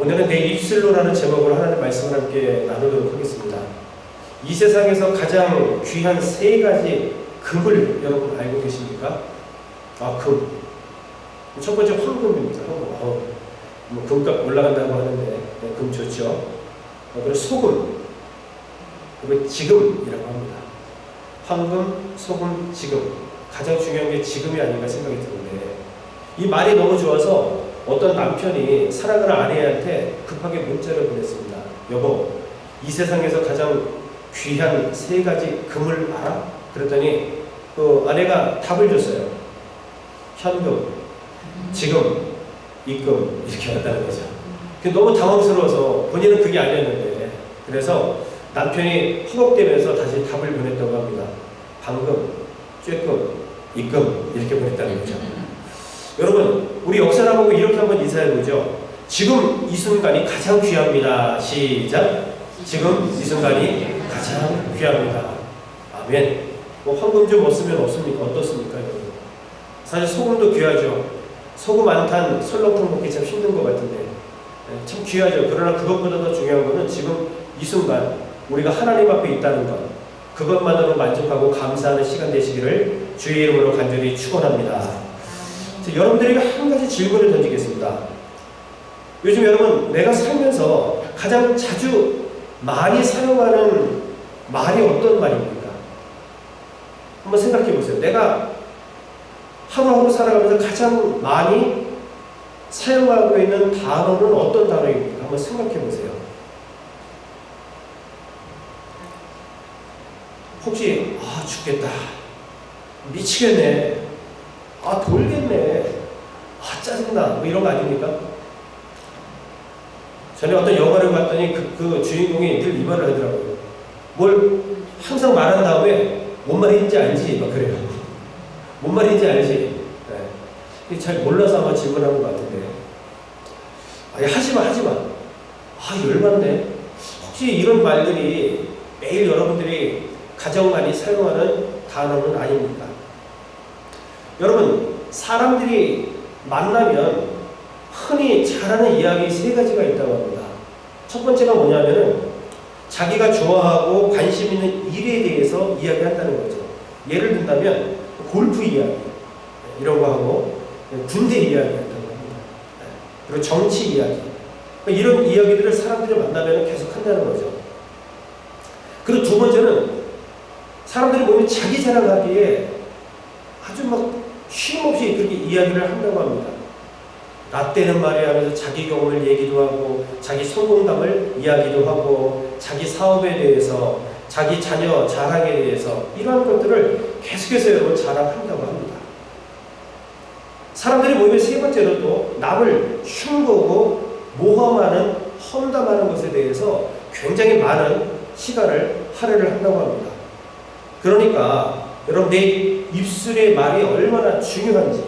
오늘은 내 입술로라는 제목으로 하나님의 말씀을 함께 나누도록 하겠습니다. 이 세상에서 가장 귀한 세 가지 금을 여러분 알고 계십니까? 금. 첫 번째 황금입니다. 황금. 뭐 금값 올라간다고 하는데 금 좋죠. 그리고 소금, 그리고 지금이라고 합니다. 황금, 소금, 지금. 가장 중요한 게 지금이 아닌가 생각이 드는데, 이 말이 너무 좋아서 어떤 남편이 사랑하는 아내한테 급하게 문자를 보냈습니다. 여보, 이 세상에서 가장 귀한 세 가지 금을 알아? 그랬더니 그 아내가 답을 줬어요. 현금, 지금, 입금, 이렇게 왔다는 거죠. 너무 당황스러워서 본인은 그게 아니었는데, 그래서 남편이 허걱대면서 다시 답을 보냈다고 합니다. 방금, 쬐끔, 입금, 이렇게 보냈다는 거죠. 여러분, 우리 역사를 보고 이렇게 한번 인사해보죠. 지금 이 순간이 가장 귀합니다. 시작. 지금 이 순간이 가장 귀합니다. 아멘. 뭐 황금 좀 없으면 없습니까? 어떻습니까, 여러분? 사실 소금도 귀하죠. 소금 안 탄 설렁탕 먹기 참 힘든 것 같은데, 참 귀하죠. 그러나 그것보다 더 중요한 것은 지금 이 순간 우리가 하나님 앞에 있다는 것, 그것만으로 만족하고 감사하는 시간 되시기를 주의 이름으로 간절히 축원합니다. 여러분들에게 한 가지 질문을 던지겠습니다. 요즘 여러분, 내가 살면서 가장 자주 많이 사용하는 말이 어떤 말입니까? 한번 생각해 보세요. 내가 하루하루 살아가면서 가장 많이 사용하고 있는 단어는 어떤 단어입니까? 한번 생각해 보세요. 혹시 죽겠다, 미치겠네, 돌겠네, 짜증나, 뭐 이런 거 아닙니까? 전에 어떤 영화를 봤더니 그 주인공이 늘 이 말을 하더라고요. 뭘 항상 말한 다음에 뭔 말인지 알지? 막 그래요. 뭔 말인지 알지? 네. 잘 몰라서 아마 질문한 것 같은데, 하지마. 열받네. 혹시 이런 말들이 매일 여러분들이 가장 많이 사용하는 단어는 아닙니까? 여러분, 사람들이 만나면 흔히 잘하는 이야기 세 가지가 있다고 합니다. 첫 번째가 뭐냐면은 자기가 좋아하고 관심 있는 일에 대해서 이야기한다는 거죠. 예를 든다면 골프 이야기 이런 거 하고, 군대 이야기 한다고 합니다. 그리고 정치 이야기, 이런 이야기들을 사람들이 만나면 계속 한다는 거죠. 그리고 두 번째는 사람들이 보면 자기 자랑하기에 아주 막 쉼없이 그렇게 이야기를 한다고 합니다. 나 때는 말이야 하면서 자기 경험을 얘기도 하고, 자기 성공담을 이야기도 하고, 자기 사업에 대해서, 자기 자녀 자랑에 대해서, 이러한 것들을 계속해서 여러분 자랑한다고 합니다. 사람들이 모이면 세 번째로 또 남을 흉보고 모함하는, 험담하는 것에 대해서 굉장히 많은 시간을 할애를 한다고 합니다. 그러니까 여러분, 내 입술의 말이 얼마나 중요한지,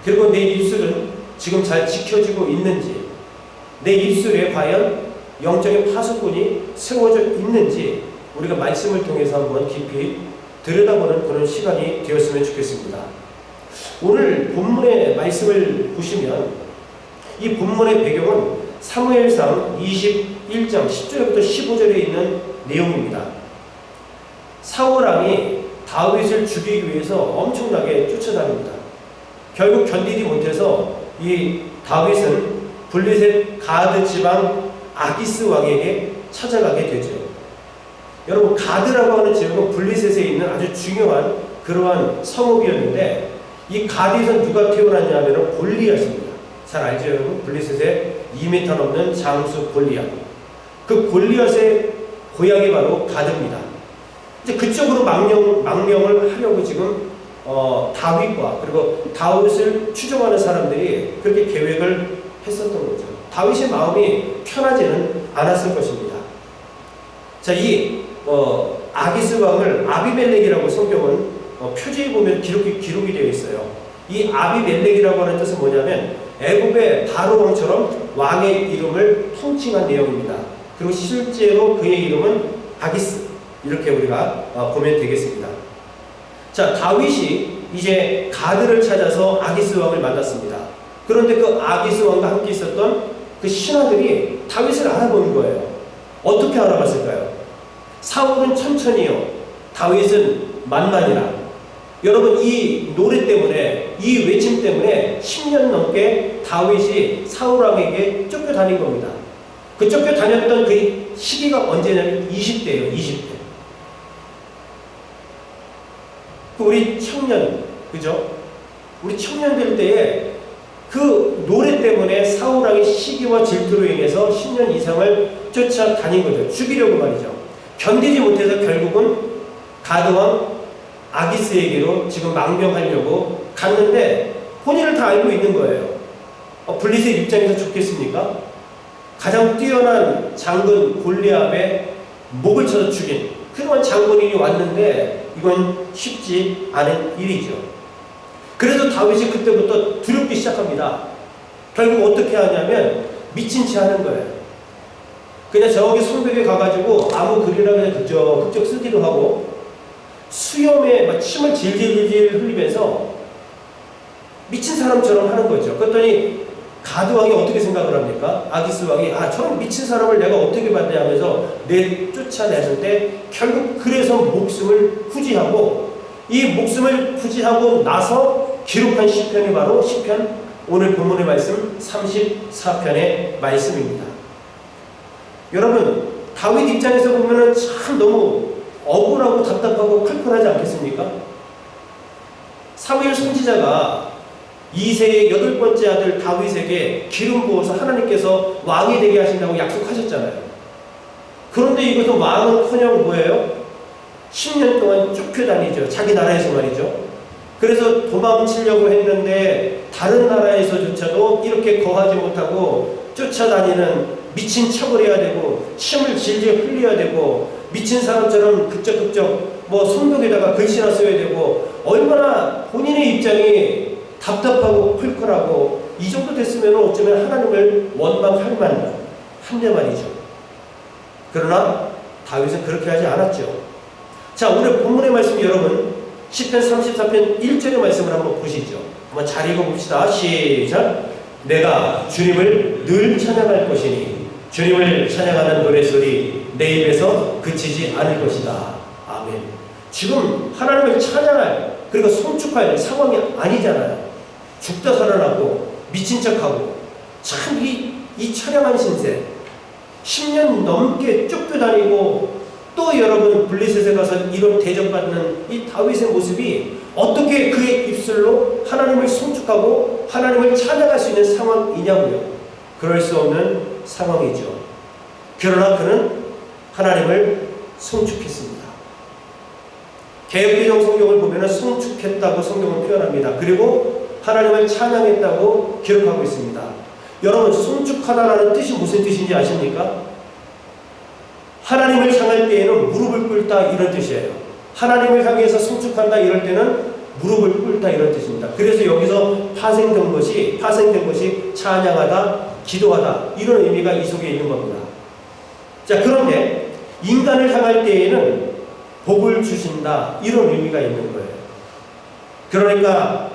그리고 내 입술은 지금 잘 지켜지고 있는지, 내 입술에 과연 영적인 파수꾼이 세워져 있는지 우리가 말씀을 통해서 한번 깊이 들여다보는 그런 시간이 되었으면 좋겠습니다. 오늘 본문의 말씀을 보시면 이 본문의 배경은 사무엘상 21장 10절부터 15절에 있는 내용입니다. 사울왕이 다윗을 죽이기 위해서 엄청나게 쫓아다닙니다. 결국 견디지 못해서 이 다윗은 블레셋 가드 지방 아기스 왕에게 찾아가게 되죠. 여러분, 가드라고 하는 지역은 블레셋에 있는 아주 중요한 그러한 성읍이었는데, 이 가드에서 누가 태어났냐면 골리앗입니다. 잘 알죠, 여러분? 블레셋에 2m 넘는 장수 골리앗. 그 골리앗의 고향이 바로 가드입니다. 이제 그쪽으로 망명을 하려고 지금 다윗과 그리고 다윗을 추종하는 사람들이 그렇게 계획을 했었던 거죠. 다윗의 마음이 편하지는 않았을 것입니다. 자, 이 아기스 왕을 아비멜렉이라고 성경은 표지에 보면 기록이 되어 있어요. 이 아비멜렉이라고 하는 뜻은 뭐냐면 애굽의 바로 왕처럼 왕의 이름을 통칭한 내용입니다. 그리고 실제로 그의 이름은 아기스, 이렇게 우리가 보면 되겠습니다. 자, 다윗이 이제 가드를 찾아서 아기스 왕을 만났습니다. 그런데 그 아기스 왕과 함께 있었던 그 신하들이 다윗을 알아본 거예요. 어떻게 알아봤을까요? 사울은 천천히요, 다윗은 만만이라. 여러분, 이 노래 때문에, 이 외침 때문에 10년 넘게 다윗이 사울왕에게 쫓겨다닌 겁니다. 그 쫓겨다녔던 그 시기가 언제냐면 20대예요. 20대. 우리 청년, 그죠? 우리 청년들 때에 그 노래 때문에 사울왕의 시기와 질투로 인해서 10년 이상을 쫓아다닌 거죠. 죽이려고 말이죠. 견디지 못해서 결국은 가드왕 아기스에게로 지금 망명하려고 갔는데 본인을 다 알고 있는 거예요. 블릿의 입장에서 좋겠습니까? 가장 뛰어난 장군 골리앗의 목을 쳐서 죽인 그런 장군이 왔는데 이건 쉽지 않은 일이죠. 그래서 다윗이 그때부터 두렵기 시작합니다. 결국 어떻게 하냐면 미친 채 하는 거예요. 그냥 저기 성벽에 가가지고 아무 글이나 그냥 그쪽 쓰기도 하고 수염에 막 침을 질질질질 흘리면서 미친 사람처럼 하는 거죠. 그랬더니 가드왕이 어떻게 생각을 합니까? 아기스 왕이 저런 미친 사람을 내가 어떻게 받냐 하면서 쫓아내는데 결국 그래서 목숨을 후지하고, 이 목숨을 후지하고 나서 기록한 시편이 바로 시편, 오늘 본문의 말씀 34편의 말씀입니다. 여러분, 다윗 입장에서 보면은 참 너무 억울하고 답답하고 칼칼하지 않겠습니까? 사무엘 선지자가 이새의 8번째 아들 다윗에게 기름 부어서 하나님께서 왕이 되게 하신다고 약속하셨잖아요. 그런데 이것은 왕은커녕 뭐예요? 10년 동안 쫓겨다니죠. 자기 나라에서 말이죠. 그래서 도망치려고 했는데 다른 나라에서조차도 이렇게 거하지 못하고 쫓아다니는 미친 척을 해야 되고 침을 질질 흘려야 되고 미친 사람처럼 그쩍그쩍 손목에다가 글씨나 써야 되고, 얼마나 본인의 입장이 답답하고 컬컬하고 이 정도 됐으면 어쩌면 하나님을 원망할 만한데 말이죠. 그러나 다윗은 그렇게 하지 않았죠. 자, 오늘 본문의 말씀 여러분 시편 34편 1절의 말씀을 한번 보시죠. 한번 잘 읽어봅시다. 시작. 내가 주님을 늘 찬양할 것이니 주님을 찬양하는 노래소리 내 입에서 그치지 않을 것이다. 아멘. 지금 하나님을 찬양할, 그리고 송축할 상황이 아니잖아요. 죽다 살아나고 미친 척하고 참 이 처량한 신세, 10년 넘게 쫓겨다니고 또 여러분 블리셋에 가서 이런 대접받는 이 다윗의 모습이 어떻게 그의 입술로 하나님을 송축하고 하나님을 찬양할 수 있는 상황이냐고요. 그럴 수 없는 상황이죠. 그러나 그는 하나님을 송축했습니다. 개역개정 성경을 보면 송축했다고 성경은 표현합니다. 그리고 하나님을 찬양했다고 기록하고 있습니다. 여러분, 송축하다라는 뜻이 무슨 뜻인지 아십니까? 하나님을 향할 때에는 무릎을 꿇다 이런 뜻이에요. 하나님을 향해서 송축한다 이럴 때는 무릎을 꿇다 이런 뜻입니다. 그래서 여기서 파생된 것이 찬양하다, 기도하다 이런 의미가 이 속에 있는 겁니다. 자, 그런데 인간을 향할 때에는 복을 주신다 이런 의미가 있는 거예요. 그러니까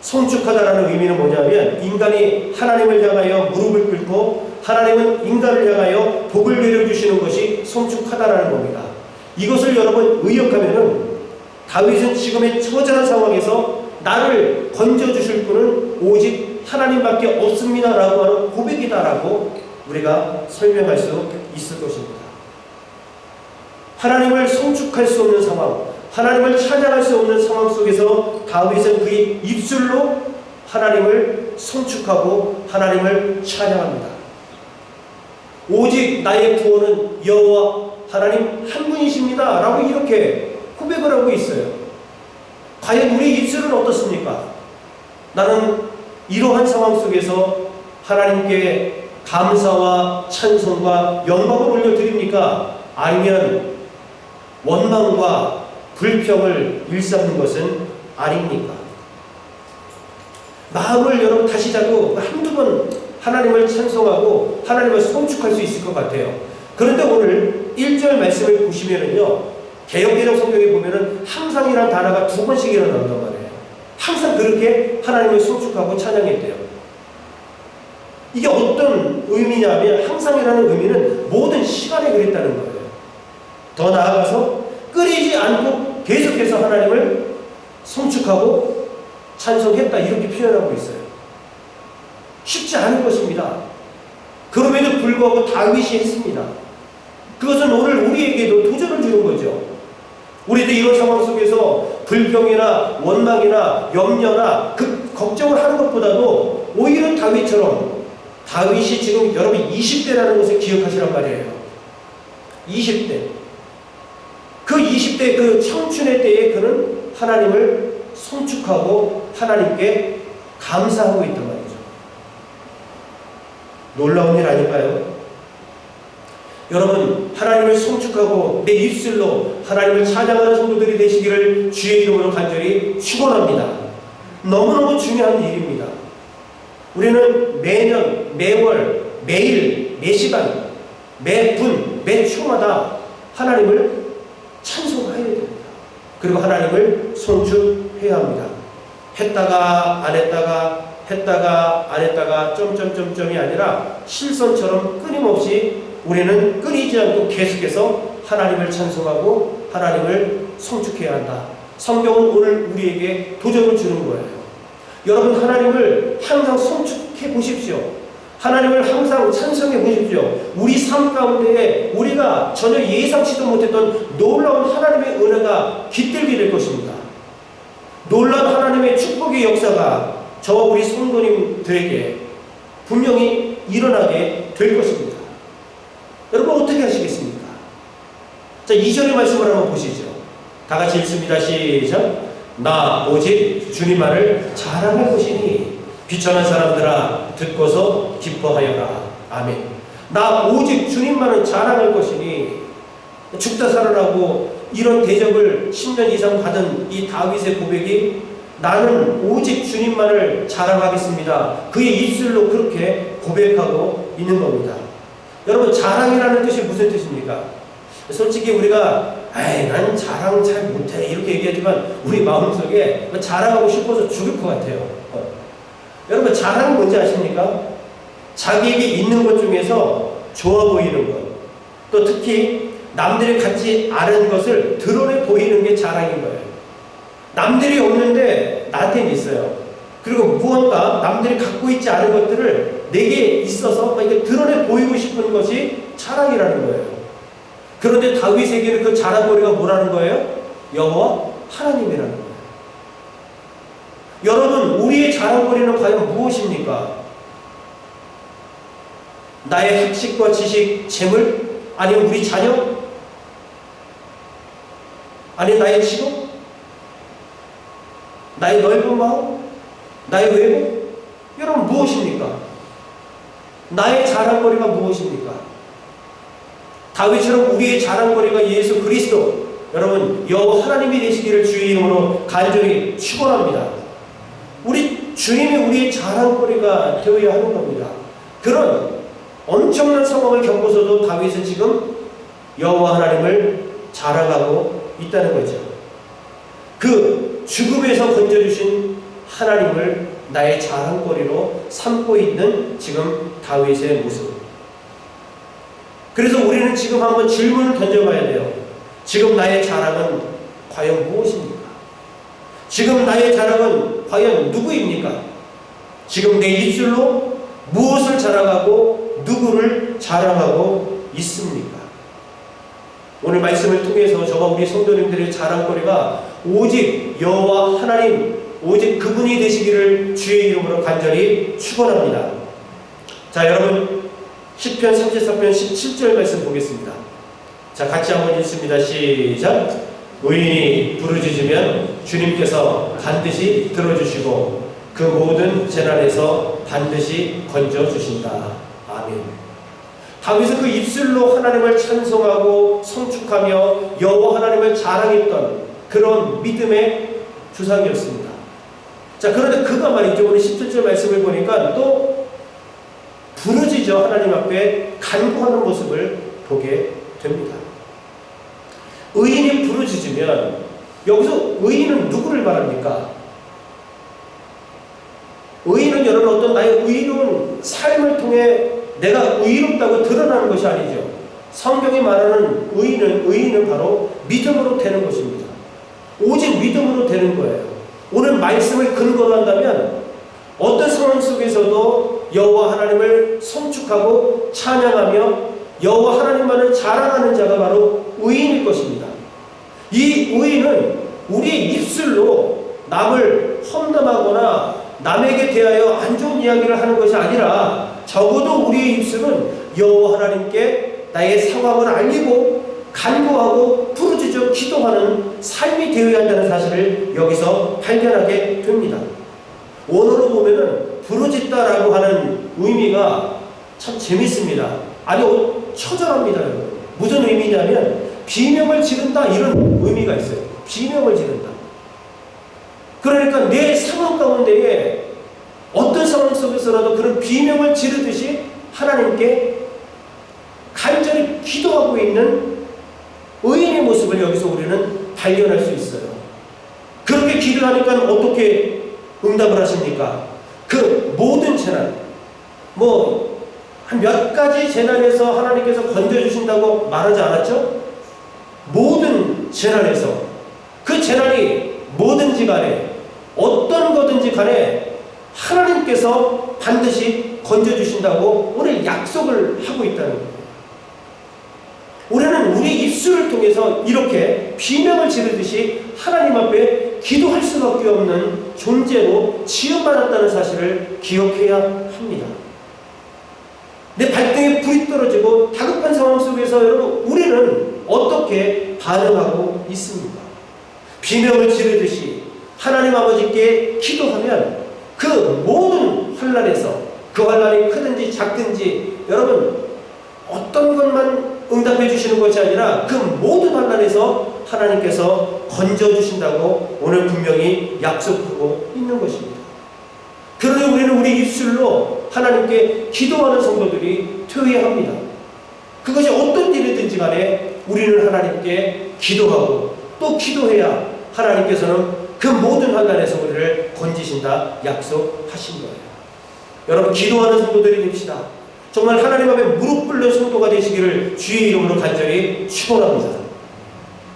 송축하다라는 의미는 뭐냐면 인간이 하나님을 향하여 무릎을 꿇고 하나님은 인간을 향하여 복을 내려주시는 것이 송축하다라는 겁니다. 이것을 여러분 의역하면은 다윗은 지금의 처절한 상황에서 나를 건져주실 분은 오직 하나님밖에 없습니다라고 하는 고백이다라고 우리가 설명할 수 있을 것입니다. 하나님을 송축할 수 없는 상황, 하나님을 찬양할 수 없는 상황 속에서 다윗은 그의 입술로 하나님을 송축하고 하나님을 찬양합니다. 오직 나의 구원은 여호와 하나님 한 분이십니다 라고 이렇게 고백을 하고 있어요. 과연 우리 입술은 어떻습니까? 나는 이러한 상황 속에서 하나님께 감사와 찬송과 영광을 올려드립니까? 아니면 원망과 불평을 일삼는 것은 아닙니까? 마음을 여러분 다시 잡고 한두 번 하나님을 찬송하고 하나님을 송축할 수 있을 것 같아요. 그런데 오늘 1절 말씀을 보시면은요, 개역개정 성경에 보면은 항상이라는 단어가 2번씩 일어난단 말이에요. 항상 그렇게 하나님을 송축하고 찬양했대요. 이게 어떤 의미냐면 항상이라는 의미는 모든 시간에 그랬다는 거예요. 더 나아가서 끊이지 않고 계속해서 하나님을 성축하고 찬송했다 이렇게 표현하고 있어요. 쉽지 않은 것입니다. 그럼에도 불구하고 다윗이 했습니다. 그것은 오늘 우리에게도 도전을 주는 거죠. 우리도 이런 상황 속에서 불평이나 원망이나 염려나 그 걱정을 하는 것보다도 오히려 다윗이 지금 여러분 20대라는 것을 기억하시란 말이에요. 20대. 그 20대 그 청춘의 때에 그는 하나님을 송축하고 하나님께 감사하고 있단 말이죠. 놀라운 일 아닐까요? 여러분, 하나님을 송축하고 내 입술로 하나님을 찬양하는 성도들이 되시기를 주의 이름으로 간절히 축원합니다. 너무너무 중요한 일입니다. 우리는 매년, 매월, 매일, 매시간, 매분, 매초마다 하나님을 찬송해야 됩니다. 그리고 하나님을 송축해야 합니다. 했다가 안 했다가 했다가 안 했다가 점점점점이 아니라 실선처럼 끊임없이 우리는 끊이지 않고 계속해서 하나님을 찬송하고 하나님을 송축해야 한다. 성경은 오늘 우리에게 도전을 주는 거예요. 여러분, 하나님을 항상 송축해 보십시오. 하나님을 항상 찬송해 보십시오. 우리 삶 가운데 우리가 전혀 예상치도 못했던 놀라운 하나님의 은혜가 깃들게 될 것입니다. 놀라운 하나님의 축복의 역사가 저와 우리 성도님들에게 분명히 일어나게 될 것입니다. 여러분, 어떻게 하시겠습니까? 자, 2절의 말씀을 한번 보시죠. 다 같이 읽습니다. 시작. 나 오직 주님만을 자랑할 것이니 비천한 사람들아 듣고서 기뻐하여라. 아멘. 나 오직 주님만을 자랑할 것이니, 죽다 살아나고 이런 대접을 10년 이상 받은 이 다윗의 고백이 나는 오직 주님만을 자랑하겠습니다. 그의 입술로 그렇게 고백하고 있는 겁니다. 여러분, 자랑이라는 뜻이 무슨 뜻입니까? 솔직히 우리가 난 자랑 잘 못해 이렇게 얘기하지만 우리 마음속에 자랑하고 싶어서 죽을 것 같아요. 여러분, 자랑은 뭔지 아십니까? 자기에게 있는 것 중에서 좋아 보이는 것, 또 특히 남들이 갖지 않은 것을 드러내 보이는 게 자랑인 거예요. 남들이 없는데 나한테는 있어요. 그리고 무언가 남들이 갖고 있지 않은 것들을 내게 있어서 이렇게 드러내 보이고 싶은 것이 자랑이라는 거예요. 그런데 다윗에게는 그 자랑거리가 뭐라는 거예요? 여호와 하나님이라는 거예요. 여러분, 우리의 자랑거리는 과연 무엇입니까? 나의 학식과 지식, 재물? 아니면 우리 자녀? 아니면 나의 직업? 나의 넓은 마음? 나의 외모? 여러분, 무엇입니까? 나의 자랑거리가 무엇입니까? 다윗처럼 우리의 자랑거리가 예수 그리스도, 여러분, 여호와 하나님이 되시기를 주의 이름으로 간절히 축원합니다. 우리 주님이 우리의 자랑거리가 되어야 하는 겁니다. 그런 엄청난 상황을 겪고서도 다윗은 지금 여호와 하나님을 자랑하고 있다는 거죠. 그 죽음에서 건져주신 하나님을 나의 자랑거리로 삼고 있는 지금 다윗의 모습. 그래서 우리는 지금 한번 질문을 던져봐야 돼요. 지금 나의 자랑은 과연 무엇입니까? 지금 나의 자랑은 과연 누구입니까? 지금 내 입술로 무엇을 자랑하고 누구를 자랑하고 있습니까? 오늘 말씀을 통해서 저와 우리 성도님들의 자랑거리가 오직 여호와 하나님, 오직 그분이 되시기를 주의 이름으로 간절히 축원합니다. 자, 여러분, 시편 34편 17절 말씀 보겠습니다. 자, 같이 한번 읽습니다. 시작. 의인이 부르짖으면 주님께서 반드시 들어주시고 그 모든 재난에서 반드시 건져주신다. 아멘. 다윗은 그 입술로 하나님을 찬송하고 송축하며 여호와 하나님을 자랑했던 그런 믿음의 주상이었습니다. 자, 그런데 그가 말이죠, 오늘 17절 말씀을 보니까 또 부르짖어 하나님 앞에 간구하는 모습을 보게 됩니다. 의인이 부르짖으면 여기서 의인은 누구를 말합니까? 의인은 여러분 어떤 나의 의로운 삶을 통해 내가 의롭다고 드러나는 것이 아니죠. 성경이 말하는 의인은 바로 믿음으로 되는 것입니다. 오직 믿음으로 되는 거예요. 오늘 말씀을 근거로 한다면 어떤 상황 속에서도 여호와 하나님을 송축하고 찬양하며 여호와 하나님만을 자랑하는 자가 바로 의인일 것입니다. 이 의인은 우리의 입술로 남을 험담하거나 남에게 대하여 안 좋은 이야기를 하는 것이 아니라 적어도 우리의 입술은 여호와 하나님께 나의 상황을 알리고 간구하고 부르짖어 기도하는 삶이 되어야 한다는 사실을 여기서 발견하게 됩니다. 원어로 보면은 부르짖다라고 하는 의미가 참 재밌습니다. 아주 처절합니다. 무슨 의미냐면 비명을 지른다 이런 의미가 있어요. 비명을 지른다. 그러니까 내 상황 가운데에 어떤 상황 속에서라도 그런 비명을 지르듯이 하나님께 간절히 기도하고 있는 의인의 모습을 여기서 우리는 발견할 수 있어요. 그렇게 기도하니까 어떻게 응답을 하십니까? 그 모든 재난, 한 몇 가지 재난에서 하나님께서 건져주신다고 말하지 않았죠? 모든 재난에서, 그 재난이 뭐든지 간에 어떤 거든지 간에 하나님께서 반드시 건져주신다고 오늘 약속을 하고 있다는 거예요. 우리는 우리 입술을 통해서 이렇게 비명을 지르듯이 하나님 앞에 기도할 수밖에 없는 존재로 지음받았다는 사실을 기억해야 합니다. 내 발등에 불이 떨어지고 다급한 상황 속에서 여러분 우리는 어떻게 반응하고 있습니까? 비명을 지르듯이 하나님 아버지께 기도하면 그 모든 환난에서, 그 환난이 크든지 작든지 여러분 어떤 것만 응답해 주시는 것이 아니라 그 모든 환난에서 하나님께서 건져주신다고 오늘 분명히 약속하고 있는 것입니다. 그러니 우리는 우리 입술로 하나님께 기도하는 성도들이 되어야 합니다. 그것이 어떤 일이든지 간에 우리는 하나님께 기도하고 또 기도해야 하나님께서는 그 모든 환난에서 우리를 건지신다 약속하신 거예요. 여러분 기도하는 성도들이 됩시다. 정말 하나님 앞에 무릎 꿇는 성도가 되시기를 주의 이름으로 간절히 축원합니다.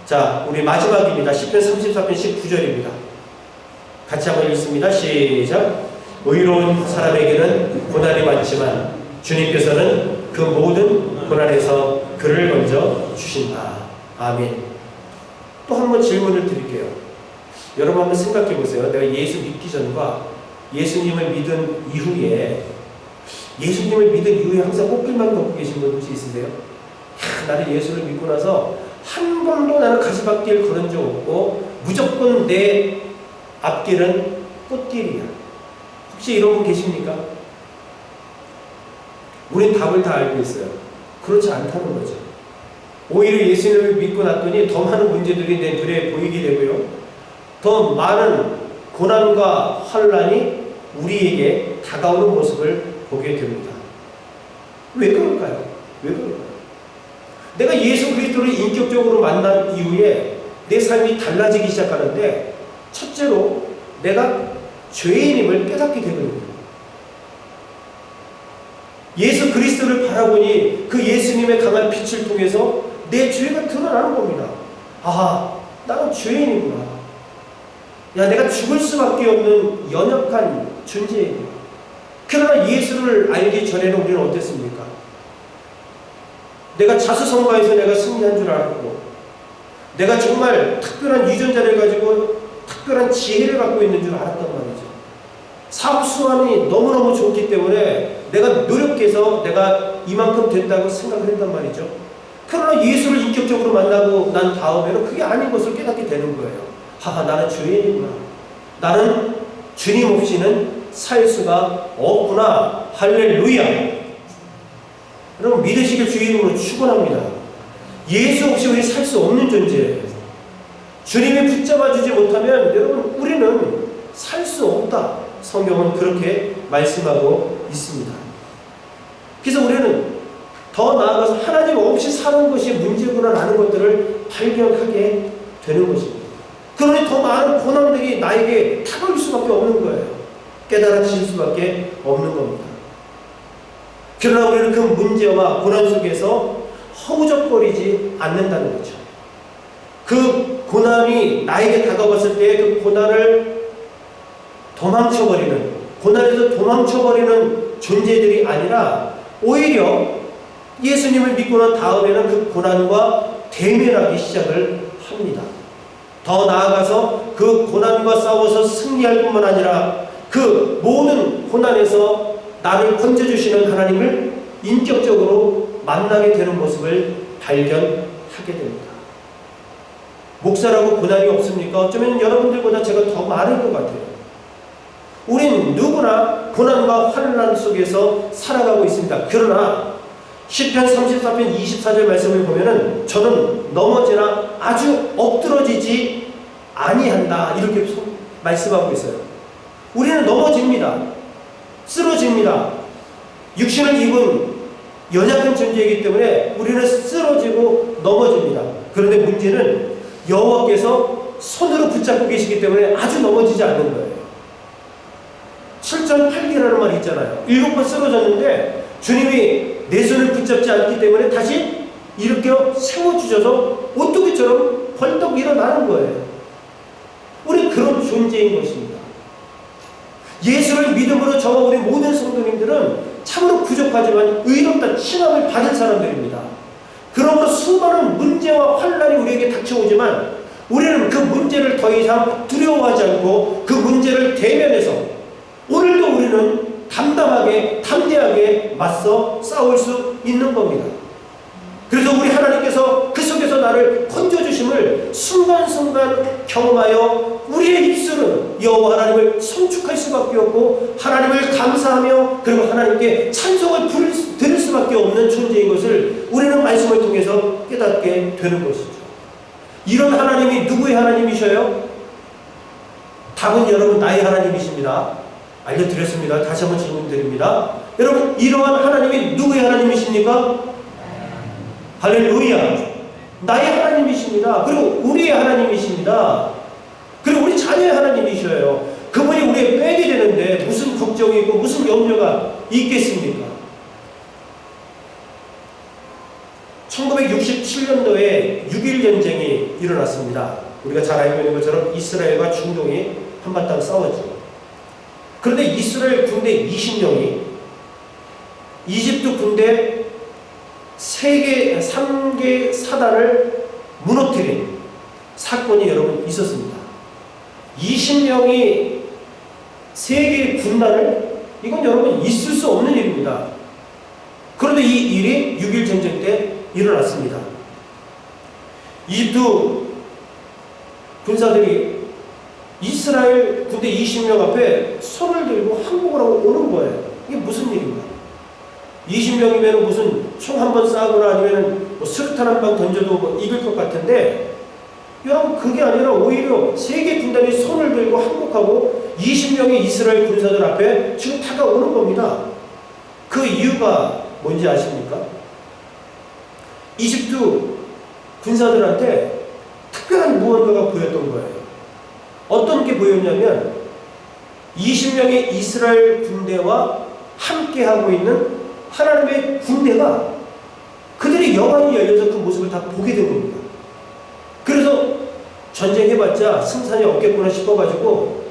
자, 우리 마지막입니다. 시편 34편 19절입니다. 같이 한번 읽습니다. 시작. 의로운 사람에게는 고난이 많지만 주님께서는 그 모든 고난에서 그를 건져 주신다. 아멘. 또 한 번 질문을 드릴게요. 여러분 한번 생각해 보세요. 내가 예수 믿기 전과 예수님을 믿은 이후에, 예수님을 믿은 이후에 항상 꽃길만 걷고 계신 분 혹시 있으세요? 나는 예수를 믿고 나서 한 번도 나는 가시밭길 걸은 적 없고 무조건 내 앞길은 꽃길이야. 혹시 이런 분 계십니까? 우린 답을 다 알고 있어요. 그렇지 않다는 거죠. 오히려 예수님을 믿고 났더니 더 많은 문제들이 내 눈에 보이게 되고요. 더 많은 고난과 환난이 우리에게 다가오는 모습을 보게 됩니다. 왜 그럴까요? 왜 그럴까요? 내가 예수 그리스도를 인격적으로 만난 이후에 내 삶이 달라지기 시작하는데 첫째로 내가 죄인임을 깨닫게 되거든요. 예수 그리스도를 바라보니 그 예수님의 강한 빛을 통해서 내 죄가 드러나는 겁니다. 아, 나는 죄인이구나. 야, 내가 죽을 수밖에 없는 연약한 존재이구나. 그러나 예수를 알기 전에는 우리는 어땠습니까? 내가 자수성가해서 내가 승리한 줄 알았고, 내가 정말 특별한 유전자를 가지고 특별한 지혜를 갖고 있는 줄 알았단 말이죠. 사업 수완이 너무너무 좋기 때문에 내가 노력해서 내가 이만큼 된다고 생각을 했단 말이죠. 그러나 예수를 인격적으로 만나고 난 다음에는 그게 아닌 것을 깨닫게 되는 거예요. 하하, 나는 죄인이구나. 나는 주님 없이는 살 수가 없구나. 할렐루야. 여러분 믿으시길 주의 이름으로 축원합니다. 예수 없이 우리 살 수 없는 존재예요. 주님이 붙잡아 주지 못하면 여러분 우리는 살 수 없다. 성경은 그렇게 말씀하고 있습니다. 그래서 우리는 더 나아가서 하나님 없이 사는 것이 문제구나라는 것들을 발견하게 되는 것입니다. 그러니 더 많은 고난들이 나에게 다가올 수밖에 없는 거예요. 깨달아질 수밖에 없는 겁니다. 그러나 우리는 그 문제와 고난 속에서 허우적거리지 않는다는 거죠. 그 고난이 나에게 다가왔을 때 그 고난을 도망쳐버리는, 고난에서 도망쳐버리는 존재들이 아니라 오히려 예수님을 믿고 난 다음에는 그 고난과 대면하기 시작을 합니다. 더 나아가서 그 고난과 싸워서 승리할 뿐만 아니라 그 모든 고난에서 나를 건져주시는 하나님을 인격적으로 만나게 되는 모습을 발견하게 됩니다. 목사라고 고난이 없습니까? 어쩌면 여러분들보다 제가 더 많을 것 같아요. 우린 누구나 고난과 환난 속에서 살아가고 있습니다. 그러나 시편 34편 24절 말씀을 보면은 저는 넘어지나 아주 엎드러지지 아니한다 이렇게 말씀하고 있어요. 우리는 넘어집니다. 쓰러집니다. 육신을 입은 연약한 존재이기 때문에 우리는 쓰러지고 넘어집니다. 그런데 문제는 여호와께서 손으로 붙잡고 계시기 때문에 아주 넘어지지 않는 거예요. 7전 8기라는 말이 있잖아요. 7번 쓰러졌는데 주님이 내 손을 붙잡지 않기 때문에 다시 일으켜 세워주셔서 오뚜기처럼 벌떡 일어나는 거예요. 우리 그런 존재인 것입니다. 예수를 믿음으로 저와 우리 모든 성도님들은 참으로 부족하지만 의롭다 칭함을 받은 사람들입니다. 그러므로 수많은 문제와 환난이 우리에게 닥쳐오지만 우리는 그 문제를 더 이상 두려워하지 않고 그 문제를 대면해서 오늘도 우리는 담담하게 담대하게 맞서 싸울 수 있는 겁니다. 그래서 우리 하나님께서 그 속에서 나를 건져주심을 순간순간 경험하여 우리의 입술은 여호와 하나님을 송축할 수밖에 없고 하나님을 감사하며 그리고 하나님께 찬송을 드릴 수밖에 없는 존재인 것을 우리는 말씀을 통해서 깨닫게 되는 것이죠. 이런 하나님이 누구의 하나님이셔요? 답은 여러분 나의 하나님이십니다. 알려드렸습니다. 다시 한번 질문드립니다. 여러분 이러한 하나님이 누구의 하나님이십니까? 할렐루야. 나의 하나님이십니다. 그리고 우리의 하나님이십니다. 그리고 우리 자녀의 하나님이셔요. 그분이 우리의 빼게 되는데 무슨 걱정이 있고 무슨 염려가 있겠습니까? 1967년도에 6.1 전쟁이 일어났습니다. 우리가 잘 알고 있는 것처럼 이스라엘과 중동이 한바탕 싸웠죠. 그런데 이스라엘 군대 20명이 이집트 군대 3개 사단을 무너뜨린 사건이 여러분 있었습니다. 20명이 3개의 군단을, 이건 여러분 있을 수 없는 일입니다. 그런데 이 일이 6.1 전쟁 때 일어났습니다. 이집트 군사들이 이스라엘 군대 20명 앞에 손을 들고 항복을 하고 오는 거예요. 이게 무슨 일인가? 20명이면 무슨 총 한 번 쏴거나 아니면 뭐 수류탄 한 방 던져도 뭐 이길 것 같은데 여러분 그게 아니라 오히려 3개 군단이 손을 들고 항복하고 20명의 이스라엘 군사들 앞에 지금 다가오는 겁니다. 그 이유가 뭔지 아십니까? 이집트 군사들한테 특별한 무언가가 보였던 거예요. 어떤 게 보였냐면 20명의 이스라엘 군대와 함께하고 있는 하나님의 군대가 그들이 영안이 열려서 그 모습을 다 보게 된 겁니다. 그래서 전쟁해봤자 승산이 없겠구나 싶어가지고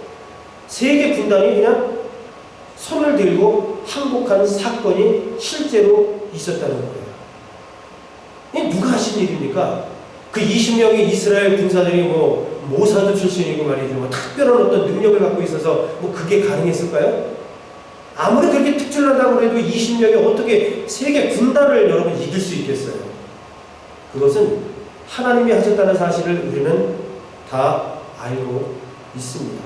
3개 군단이 그냥 손을 들고 항복한 사건이 실제로 있었다는 거예요. 이게 누가 하신 일입니까? 그 20명의 이스라엘 군사들이 모사드 출신이고 말이죠. 특별한 어떤 능력을 갖고 있어서 그게 가능했을까요? 아무리 그렇게 특출나다고 해도 20명이 어떻게 3개 군단을 여러분 이길 수 있겠어요? 그것은 하나님이 하셨다는 사실을 우리는 다 알고 있습니다.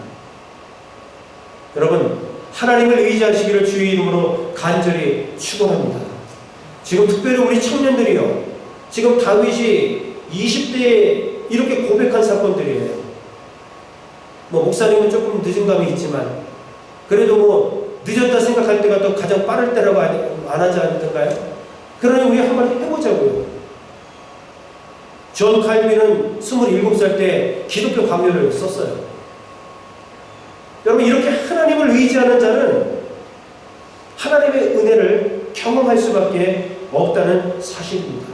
여러분 하나님을 의지하시기를 주의 이름으로 간절히 축원합니다. 지금 특별히 우리 청년들이요. 지금 다윗이 20대에 이렇게 고백한 사건들이에요. 목사님은 조금 늦은 감이 있지만 그래도 늦었다 생각할 때가 또 가장 빠를 때라고 안 하지 않던가요? 그러니 우리 한번 해보자고요. 존 칼빈은 27살 때 기독교 강요를 썼어요. 여러분 이렇게 하나님 하나님을 의지하는 자는 하나님의 은혜를 경험할 수밖에 없다는 사실입니다.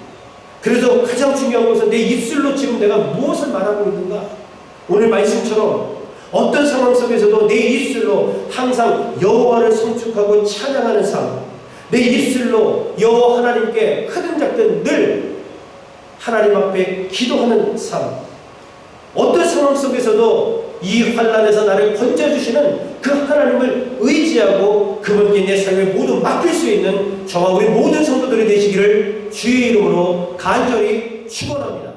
그래서 가장 중요한 것은 내 입술로 지금 내가 무엇을 말하고 있는가? 오늘 말씀처럼 어떤 상황 속에서도 내 입술로 항상 여호와를 성축하고 찬양하는 삶, 내 입술로 여호와 하나님께 크든 작든 늘 하나님 앞에 기도하는 삶, 어떤 상황 속에서도 이 환난에서 나를 건져주시는 그 하나님을 의지하고 그분께 내 삶을 모두 맡길 수 있는 저와 우리 모든 성도들이 되시기를 주의 이름으로 간절히 축원합니다.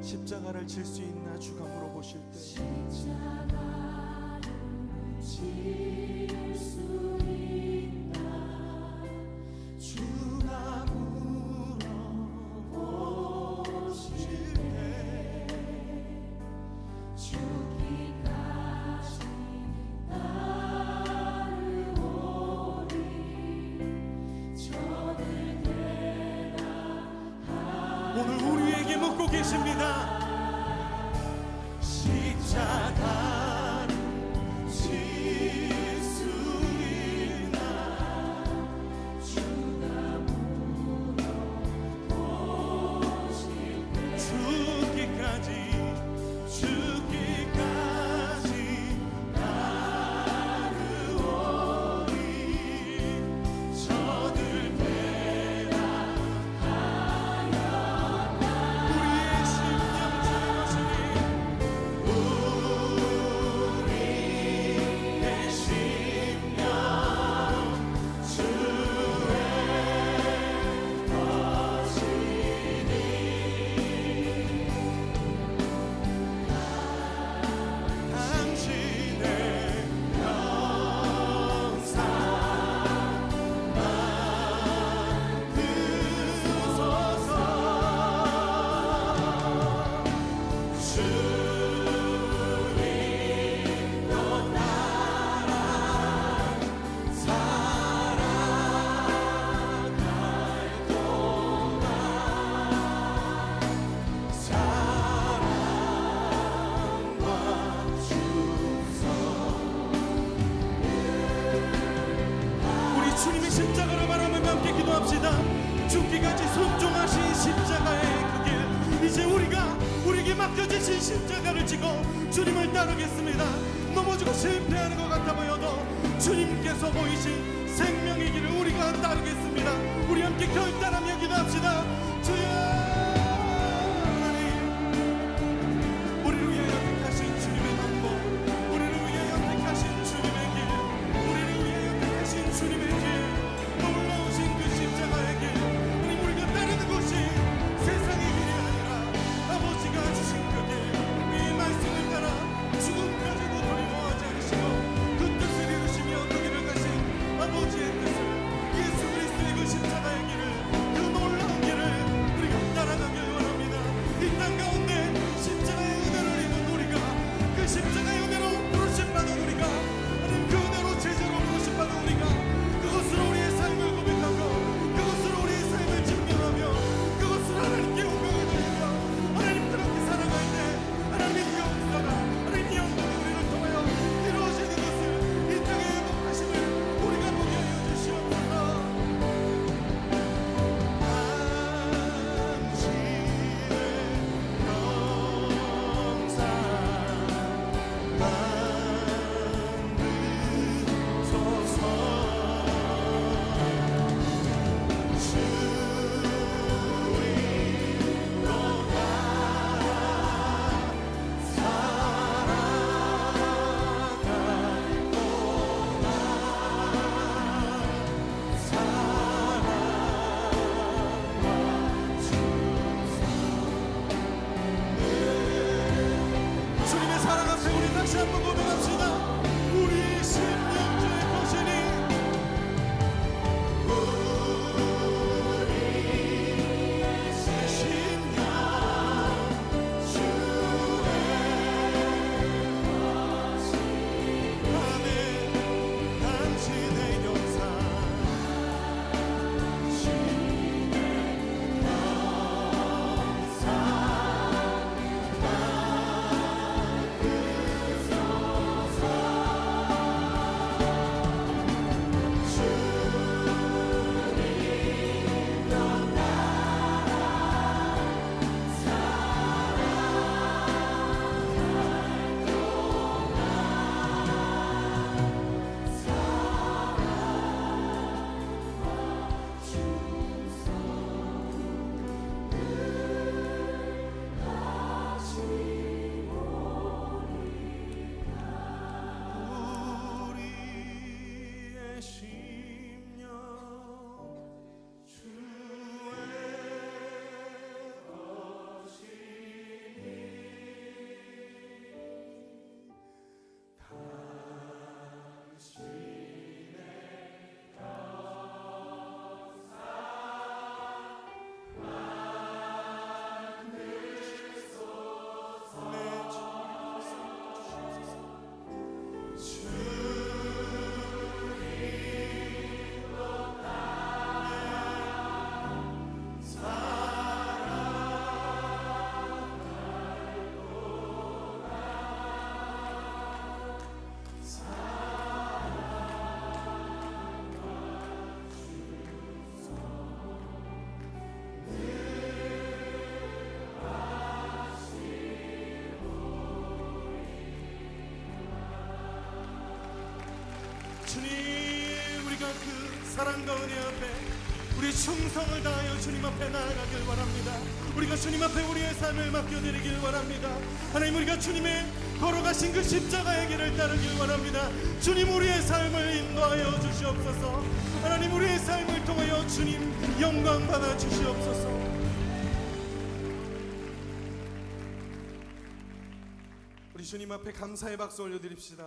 십자가를 질 수 있나 주가 물어보실 때 십자가를 질 수 있나 주가 물어보실 때 죽기까지 따르오리 저를 대답하리. 오늘 우리에게 묻고 계십니다. 십자가를 질 수 있나 주가 물어보실 때 죽기까지 따르오리 저들 대답하였다. 우리의 심령 주님하시니 우리의 심령 주의 것이니 당신의 영상 만드소서. 주님도 따라 살아갈 동안 사랑과 충성. 우리 주님의 십자가를 바라보며 함께 기도합시다. 죽기까지 순종하신 십자가의 그 길, 이제 우리에게 맡겨주신 십자가를 지고 주님을 따르겠습니다. 넘어지고 실패하는 것 같아 보여도 주님께서 보이신 생명의 길을 우리가 따르겠습니다. 우리 함께 결단하며 기도합시다. 주여 하나님, 우리를 위하여 택하신 주님의 방법, 우리를 위하여 택하신 주님의 길, 우리를 위하여 택하신 주님의 길, 놀라우신 그 십자가의 길, 우리가 따르는 것이 세상의 길이 아니라 아버지가 주신 그 길, 이 말씀을 따라 죽음까지도 두려워하지 않으시고 그 뜻을 이루시며 그 길을 가신 아버지의 뜻을, 예수 그리스도의 그 십자가의 길을, 그 놀라운 길을 우리가 따라가 한번 고백합시다. 우리 심령주의 것이니 우리의 심령 아멘. 당신의 영상 우리의 심령 주의 것이니 당신의 역사 내 주님, 우리가 그 사랑과 은혜 앞에 우리 충성을 다하여 주님 앞에 나아가길 원합니다. 우리가 주님 앞에 우리의 삶을 맡겨드리길 원합니다. 하나님, 우리가 주님의 걸어가신 그 십자가의 길을 따르길 원합니다. 주님, 우리의 삶을 인도하여 주시옵소서. 하나님, 우리의 삶을 통하여 주님 영광 받아 주시옵소서. 우리 주님 앞에 감사의 박수 올려드립시다.